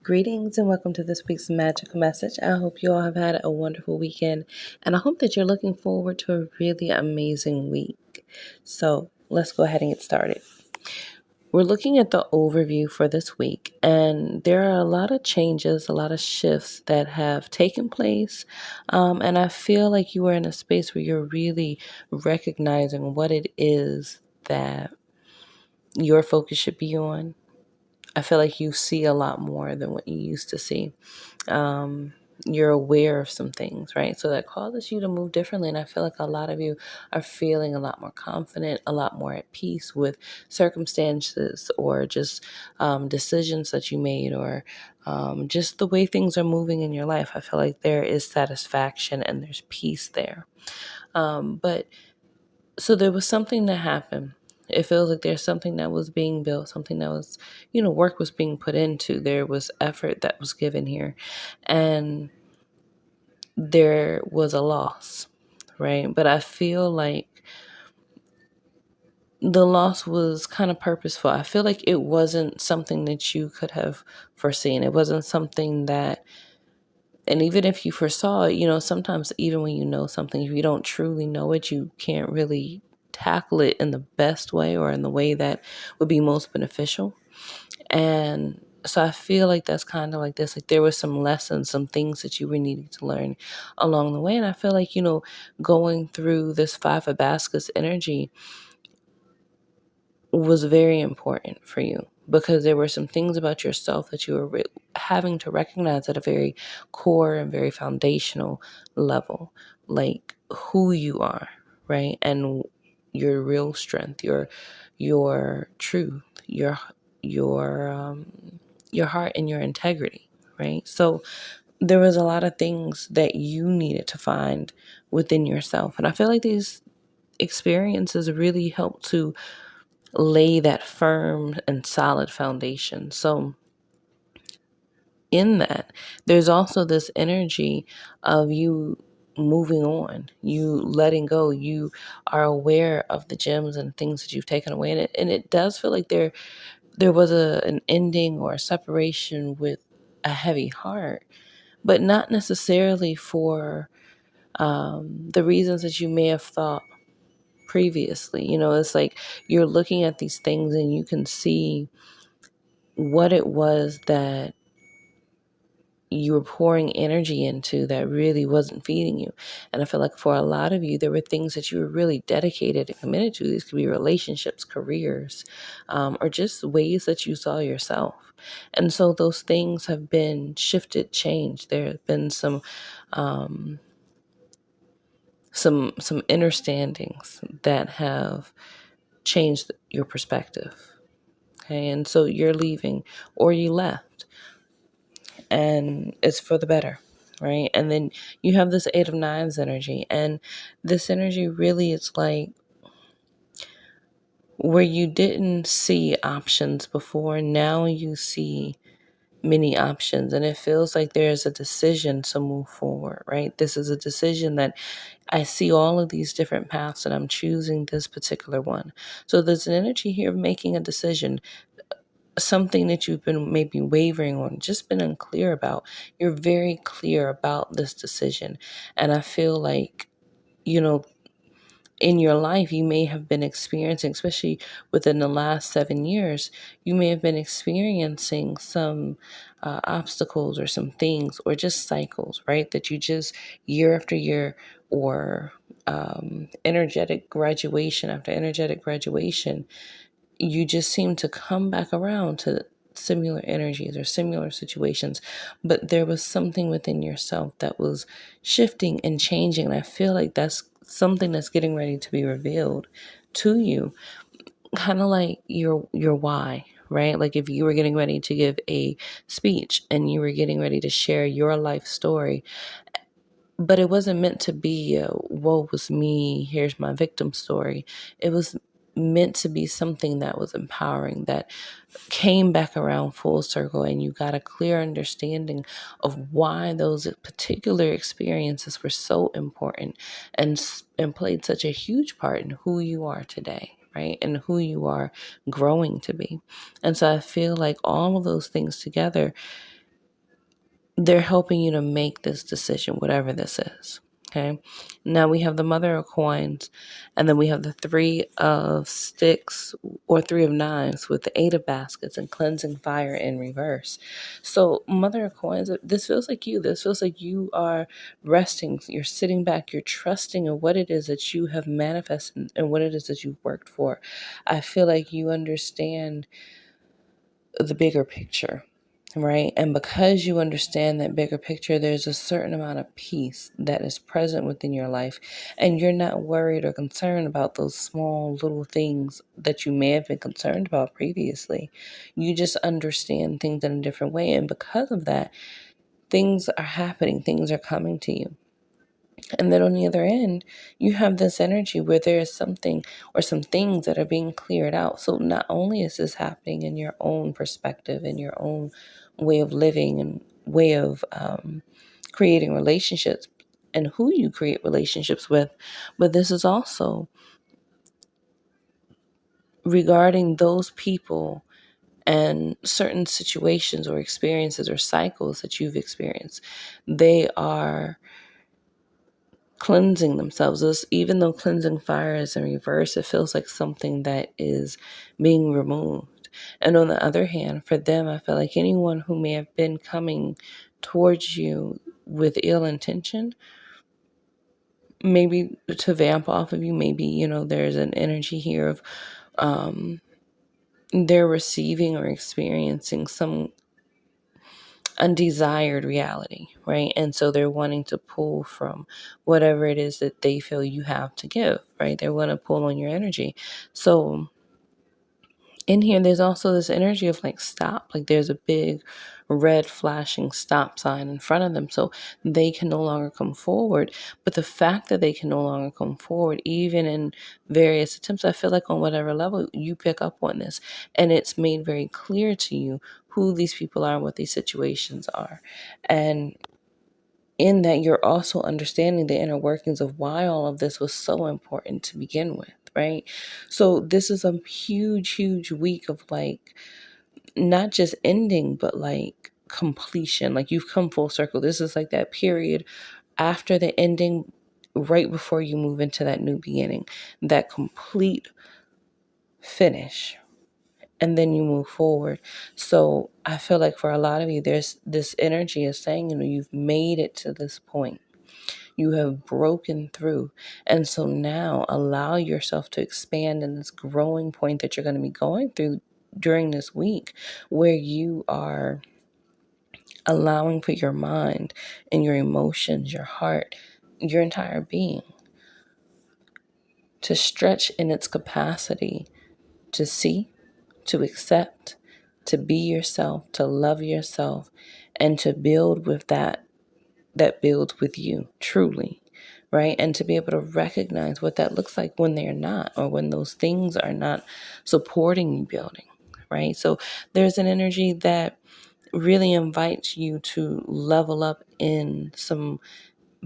Greetings and welcome to this week's magical message. I hope you all have had a wonderful weekend and I hope that you're looking forward to a really amazing week. So let's go ahead and get started. We're looking at the overview for this week, and there are a lot of changes, a lot of shifts that have taken place. And I feel like you are in a space where you're really recognizing what it is that your focus should be on. I feel like you see a lot more than what you used to see. Um, you're aware of some things, right? So that causes you to move differently. And I feel like a lot of you are feeling a lot more confident, a lot more at peace with circumstances or just decisions that you made or just the way things are moving in your life. I feel like there is satisfaction and there's peace there. But so there was something that happened. It feels like there's something that was being built, something that was, work was being put into. There was effort that was given here. And there was a loss, right? But I feel like the loss was kind of purposeful. I feel like it wasn't something that you could have foreseen. It wasn't something that, and even if you foresaw it, sometimes even when you know something, if you don't truly know it, you can't really tackle it in the best way or in the way that would be most beneficial. And so I feel like that's kind of like this. Like there were some lessons, some things that you were needing to learn along the way. And I feel like, going through this Five of Baskets energy was very important for you because there were some things about yourself that you were having to recognize at a very core and very foundational level, like who you are, right? And your real strength, your truth, your heart and your integrity, right? So there was a lot of things that you needed to find within yourself. And I feel like these experiences really help to lay that firm and solid foundation. So in that, there's also this energy of you moving on, you letting go. You are aware of the gems and things that you've taken away. And it does feel like there was an ending or a separation with a heavy heart, but not necessarily for the reasons that you may have thought previously. It's like you're looking at these things and you can see what it was that you were pouring energy into that really wasn't feeding you. And I feel like for a lot of you, there were things that you were really dedicated and committed to. These could be relationships, careers, or just ways that you saw yourself. And so those things have been shifted, changed. There have been um, some understandings that have changed your perspective. Okay, and so you're leaving or you left and it's for the better, right? And then you have this Eight of Nines energy, and this energy really is like where you didn't see options before, now you see many options, and it feels like there's a decision to move forward, right? This is a decision that I see all of these different paths and I'm choosing this particular one. So there's an energy here of making a decision, something that you've been maybe wavering on, just been unclear about. You're very clear about this decision. And I feel like, you know, in your life, you may have been experiencing, especially within the last 7 years, you may have been experiencing some obstacles or some things or just cycles, right? That you just year after year or energetic graduation after energetic graduation, you just seem to come back around to similar energies or similar situations, but there was something within yourself that was shifting and changing. And I feel like that's something that's getting ready to be revealed to you, kind of like your why, right? Like if you were getting ready to give a speech and you were getting ready to share your life story, but it wasn't meant to be a woe was me, here's my victim story. It was meant to be something that was empowering, that came back around full circle, and you got a clear understanding of why those particular experiences were so important and played such a huge part in who you are today, right? And who you are growing to be. And so I feel like all of those things together they're helping you to make this decision, whatever this is. Okay. Now we have the Mother of Coins, and then we have the Three of Sticks or Three of Knives with the Eight of Baskets and Cleansing Fire in reverse. So, Mother of Coins, this feels like you. This feels like you are resting. You're sitting back. You're trusting in what it is that you have manifested and what it is that you've worked for. I feel like you understand the bigger picture, right? And because you understand that bigger picture, there's a certain amount of peace that is present within your life. And you're not worried or concerned about those small little things that you may have been concerned about previously. You just understand things in a different way. And because of that, things are happening, things are coming to you. And then on the other end, you have this energy where there is something or some things that are being cleared out. So not only is this happening in your own perspective, in your own way of living and way of creating relationships and who you create relationships with, but this is also regarding those people and certain situations or experiences or cycles that you've experienced. They are cleansing themselves. Even though cleansing fire is in reverse, it feels like something that is being removed. And on the other hand, for them, I feel like anyone who may have been coming towards you with ill intention, maybe to vamp off of you, maybe, there's an energy here of they're receiving or experiencing some undesired reality, right? And so they're wanting to pull from whatever it is that they feel you have to give, right? They want to pull on your energy. So in here, there's also this energy of like stop, like there's a big red flashing stop sign in front of them. So they can no longer come forward. But the fact that they can no longer come forward, even in various attempts, I feel like on whatever level you pick up on this and it's made very clear to you who these people are and what these situations are. And in that, you're also understanding the inner workings of why all of this was so important to begin with, right? So this is a huge, huge week of like, not just ending, but like completion. Like you've come full circle. This is like that period after the ending, right before you move into that new beginning, that complete finish. And then you move forward. So I feel like for a lot of you, there's this energy is saying, you've made it to this point. You have broken through. And so now allow yourself to expand in this growing point that you're going to be going through during this week, where you are allowing for your mind and your emotions, your heart, your entire being to stretch in its capacity to see, to accept, to be yourself, to love yourself, and to build with that builds with you truly, right? And to be able to recognize what that looks like when they're not, or when those things are not supporting you building, right? So there's an energy that really invites you to level up in some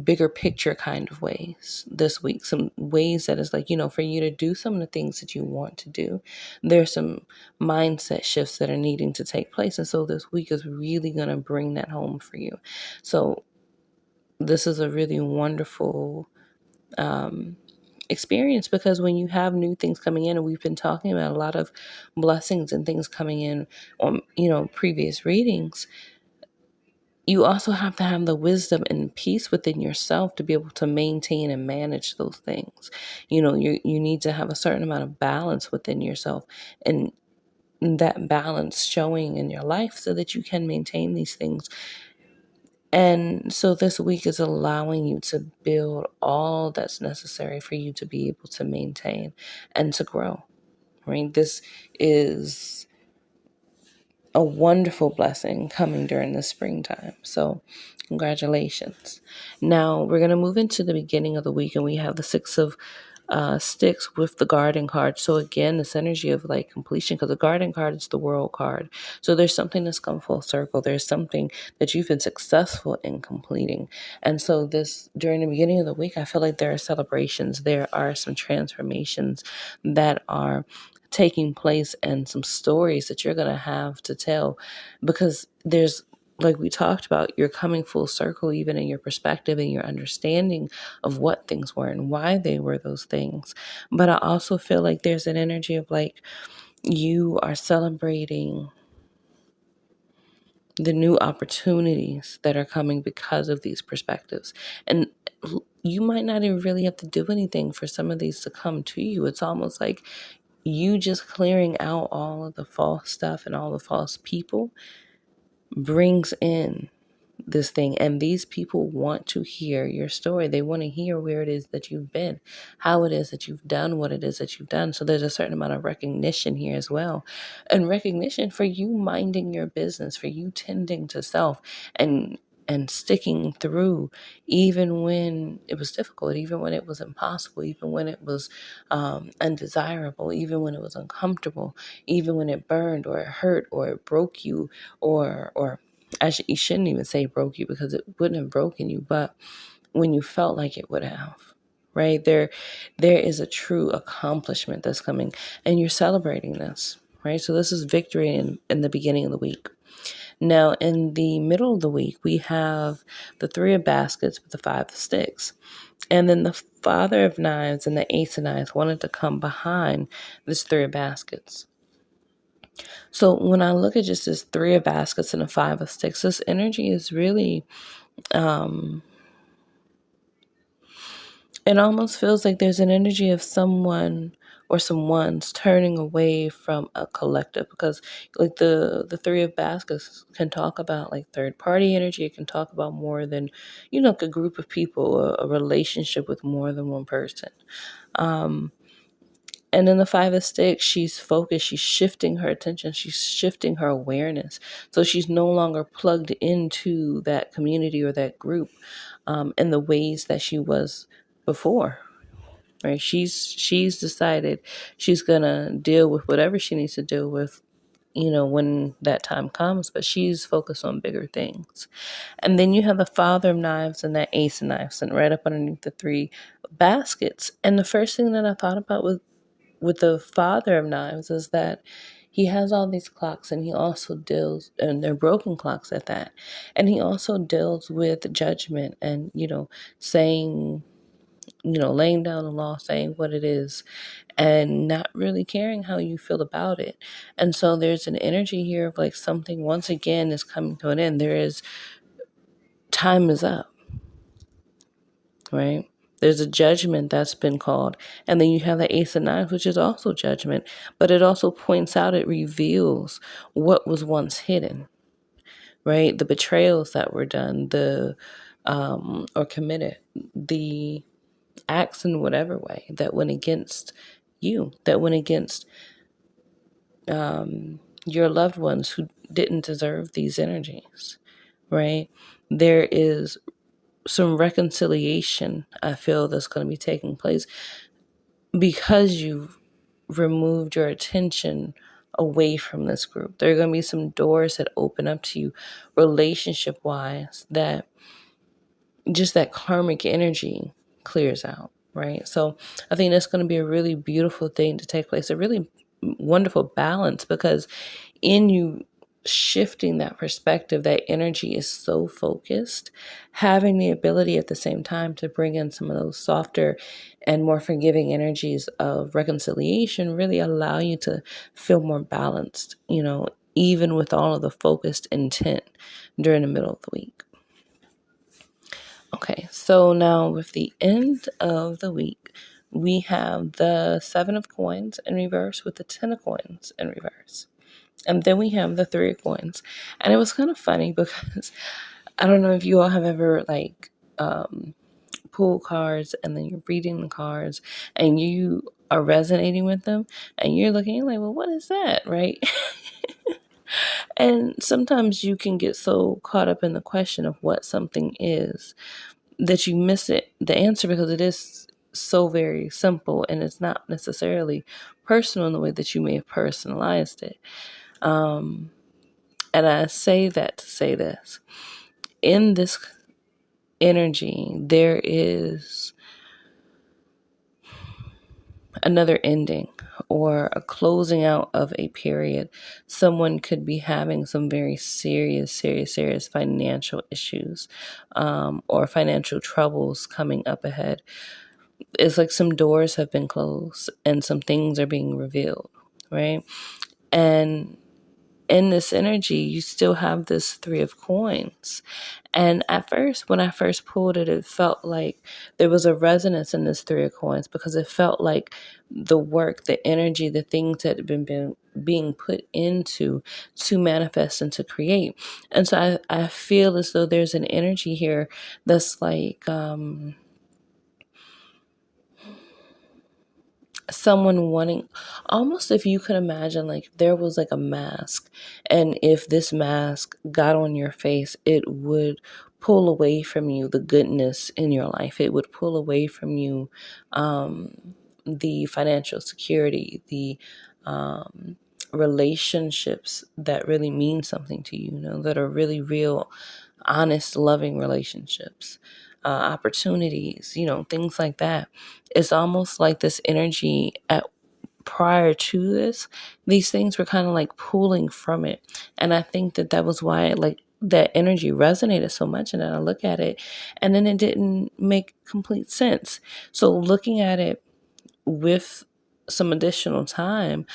bigger picture kind of ways this week. Some ways that is like, for you to do some of the things that you want to do, there's some mindset shifts that are needing to take place. And so this week is really going to bring that home for you. So this is a really wonderful experience, because when you have new things coming in, and we've been talking about a lot of blessings and things coming in on, previous readings, you also have to have the wisdom and peace within yourself to be able to maintain and manage those things. You need to have a certain amount of balance within yourself, and that balance showing in your life so that you can maintain these things. And so this week is allowing you to build all that's necessary for you to be able to maintain and to grow, right? This is a wonderful blessing coming during the springtime. So congratulations. Now we're going to move into the beginning of the week, and we have the Six of Sticks with the Garden card. So again, this energy of like completion, because the Garden card is the World card. So there's something that's come full circle. There's something that you've been successful in completing. And so during the beginning of the week, I feel like there are celebrations. There are some transformations that are taking place, and some stories that you're going to have to tell, because there's like we talked about, you're coming full circle, even in your perspective and your understanding of what things were and why they were those things. But I also feel like there's an energy of like you are celebrating the new opportunities that are coming because of these perspectives. And you might not even really have to do anything for some of these to come to you. It's almost like you just clearing out all of the false stuff and all the false people brings in this thing, and these people want to hear your story. They want to hear where it is that you've been, how it is that you've done what it is that you've done. So there's a certain amount of recognition here as well, and recognition for you minding your business, for you tending to self, and sticking through even when it was difficult, even when it was impossible, even when it was undesirable, even when it was uncomfortable, even when it burned or it hurt or it broke you, or you shouldn't even say broke you, because it wouldn't have broken you, but when you felt like it would have, right? There is a true accomplishment that's coming, and you're celebrating this, right? So this is victory in the beginning of the week. Now, in the middle of the week, we have the Three of Baskets with the Five of Sticks. And then the Father of Knives and the Ace of Knives wanted to come behind this Three of Baskets. So when I look at just this Three of Baskets and a Five of Sticks, this energy is really, it almost feels like there's an energy of someone or someone's turning away from a collective, because like the Three of Baskets can talk about like third party energy. It can talk about more than, like a group of people, a relationship with more than one person. And then the Five of Sticks, she's focused, she's shifting her attention, she's shifting her awareness. So she's no longer plugged into that community or that group in the ways that she was before. Right? She's decided she's gonna deal with whatever she needs to deal with, when that time comes, but she's focused on bigger things. And then you have the Father of Knives and that Ace of Knives, and right up underneath the Three Baskets. And the first thing that I thought about with the Father of Knives is that he has all these clocks, and he also deals, and they're broken clocks at that. And he also deals with judgment and, saying, laying down the law, saying what it is, and not really caring how you feel about it. And so there's an energy here of like something once again is coming to an end. Time is up, right? There's a judgment that's been called. And then you have the Ace of Knives, which is also judgment, but it also points out, it reveals what was once hidden, right? The betrayals that were done, or committed, the acts in whatever way that went against you, that went against your loved ones who didn't deserve these energies, right? There is some reconciliation, I feel, that's going to be taking place because you've removed your attention away from this group. There are going to be some doors that open up to you relationship wise, that just that karmic energy clears out, right? So I think that's going to be a really beautiful thing to take place, a really wonderful balance, because in you shifting that perspective, that energy is so focused, having the ability at the same time to bring in some of those softer and more forgiving energies of reconciliation really allow you to feel more balanced, even with all of the focused intent during the middle of the week. Okay, so now with the end of the week, we have the Seven of Coins in reverse with the Ten of Coins in reverse. And then we have the Three of Coins. And it was kind of funny because I don't know if you all have ever pulled cards and then you're reading the cards and you are resonating with them and you're looking like, well, what is that, right? And sometimes you can get so caught up in the question of what something is that you miss the answer, because it is so very simple and it's not necessarily personal in the way that you may have personalized it. And I say that to say this. In this energy, there is another ending or a closing out of a period. Someone could be having some very serious financial issues, or financial troubles coming up ahead. It's like some doors have been closed and some things are being revealed, right? And in this energy, you still have this Three of Coins. And at first, when I first pulled it, it felt like there was a resonance in this Three of Coins because it felt like the work, the energy, the things that had been being put into to manifest and to create. And so I feel as though there's an energy here that's like, someone wanting, almost, if you could imagine, like there was like a mask, and if this mask got on your face, it would pull away from you the goodness in your life. It would pull away from you the financial security, the relationships that really mean something to you, that are really real, honest, loving relationships, opportunities, things like that. It's almost like this energy at prior to this, these things were kind of like pulling from it. And I think that that was why, like, that energy resonated so much. And then I look at it and then it didn't make complete sense. So looking at it with some additional time,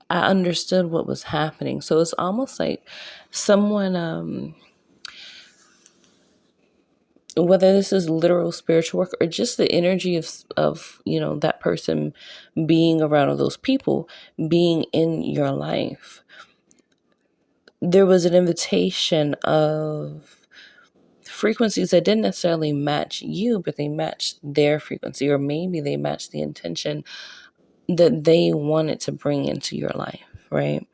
I understood what was happening. So it's almost like someone, whether this is literal spiritual work or just the energy of that person being around, all those people being in your life, there was an invitation of frequencies that didn't necessarily match you, but they matched their frequency, or maybe they matched the intention that they wanted to bring into your life, right?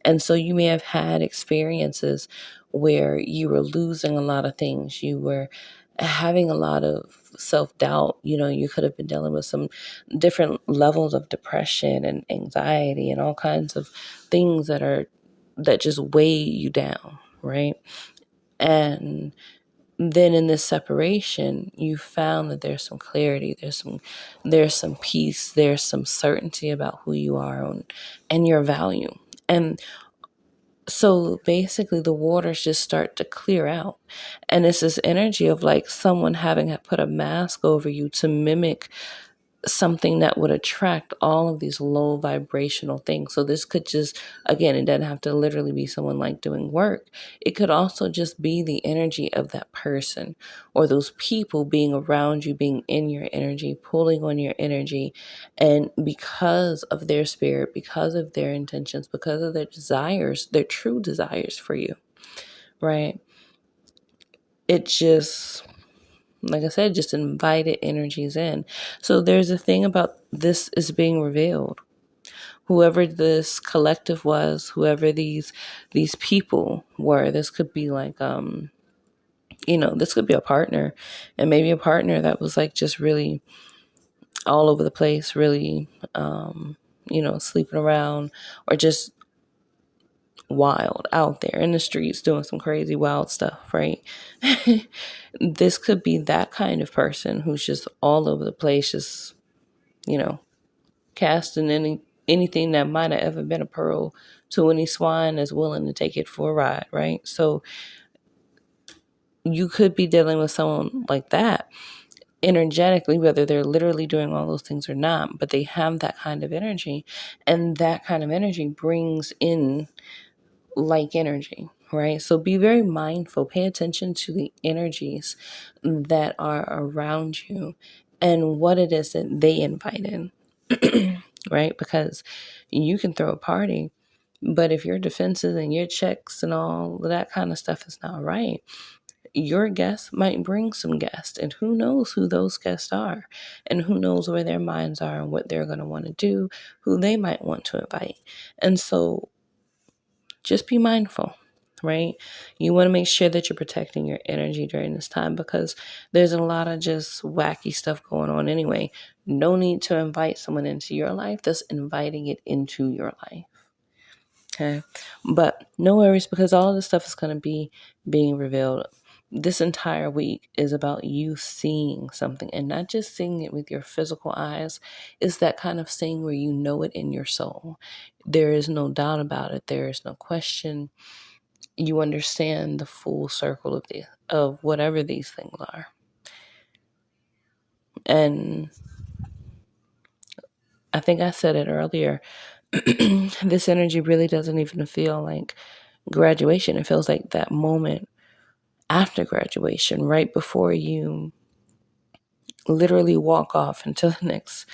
And so you may have had experiences where you were losing a lot of things. You were having a lot of self-doubt. You could have been dealing with some different levels of depression and anxiety and all kinds of things that just weigh you down, right? And then in this separation, you found that there's some clarity, there's some peace, there's some certainty about who you are and your value. And so basically the waters just start to clear out. And it's this energy of like someone having put a mask over you to mimic something that would attract all of these low vibrational things. So this could just, again, it doesn't have to literally be someone like doing work. It could also just be the energy of that person or those people being around you, being in your energy, pulling on your energy. And because of their spirit, because of their intentions, because of their desires, their true desires for you, right? It just, like I said, just invited energies in. So there's a thing about this is being revealed. Whoever this collective was, whoever these people were, this could be like this could be a partner, and maybe a partner that was like just really all over the place, really sleeping around, or just wild out there in the streets doing some crazy wild stuff, right? This could be that kind of person who's just all over the place, just casting anything that might have ever been a pearl to any swine that's willing to take it for a ride, right? So you could be dealing with someone like that energetically, whether they're literally doing all those things or not, but they have that kind of energy, and that kind of energy brings in like energy, right? So be very mindful, pay attention to the energies that are around you and what it is that they invite in, right? Because you can throw a party, but if your defenses and your checks and all of that kind of stuff is not right, your guests might bring some guests, and who knows who those guests are, and who knows where their minds are and what they're going to want to do, who they might want to invite. And so just be mindful, right? You want to make sure that you're protecting your energy during this time, because there's a lot of just wacky stuff going on anyway. No need to invite someone into your life that's inviting it into your life. Okay. But no worries, because all of this stuff is going to be being revealed. this entire week is about you seeing something, and not just seeing it with your physical eyes. It's that kind of seeing where you know it in your soul. There is no doubt about it. There is no question. You understand the full circle of whatever these things are. And I think I said it earlier. This energy really doesn't even feel like graduation. It feels like that moment after graduation, right before you literally walk off into the next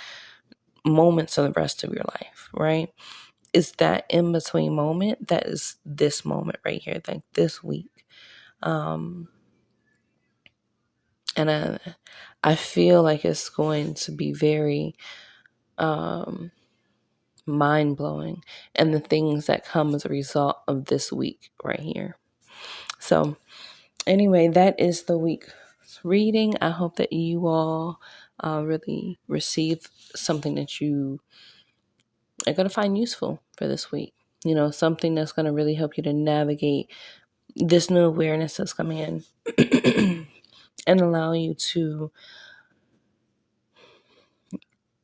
moments of the rest of your life, right? It's that in between moment that is this moment right here, like this week. And I feel like it's going to be very mind-blowing, and the things that come as a result of this week right here. So anyway, that is the week's reading. I hope that you all really receive something that you are going to find useful for this week. You know, something that's going to really help you to navigate this new awareness that's coming in and allow you to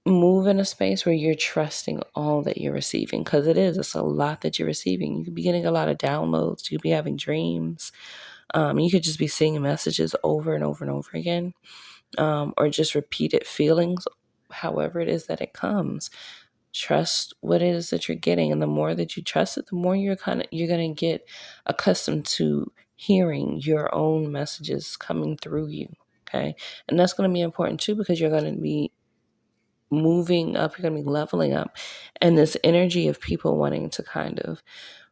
move in a space where you're trusting all that you're receiving, because it's a lot that you're receiving. You could be getting a lot of downloads. You could be having dreams. You could just be seeing messages over and over and over again, or just repeated feelings, however it is that it comes. Trust what it is that you're getting, and the more that you trust it, the more you're going to get accustomed to hearing your own messages coming through you. Okay, and that's going to be important too, because you're going to be moving up, you're going to be leveling up, and this energy of people wanting to kind of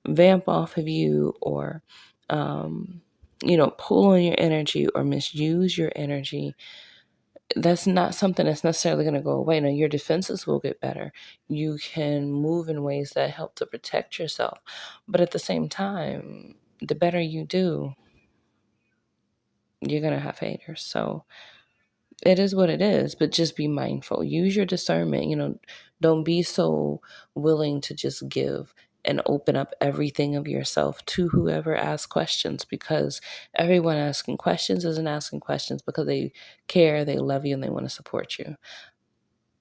vamp off of you, or pull on your energy or misuse your energy, that's not something that's necessarily going to go away. No, your defenses will get better. You can move in ways that help to protect yourself. But at the same time, the better you do, you're going to have haters. So it is what it is, but just be mindful. Use your discernment. Don't be so willing to just give and open up everything of yourself to whoever asks questions, because everyone asking questions isn't asking questions because they care, they love you, and they want to support you.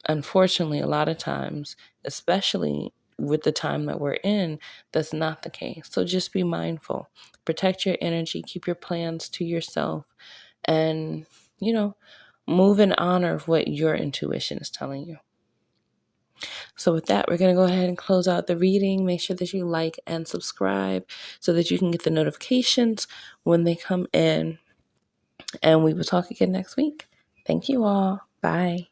Unfortunately, a lot of times, especially with the time that we're in, that's not the case. So just be mindful. Protect your energy. Keep your plans to yourself. And, move in honor of what your intuition is telling you. So with that, we're going to go ahead and close out the reading. Make sure that you like and subscribe so that you can get the notifications when they come in. And we will talk again next week. Thank you all. Bye.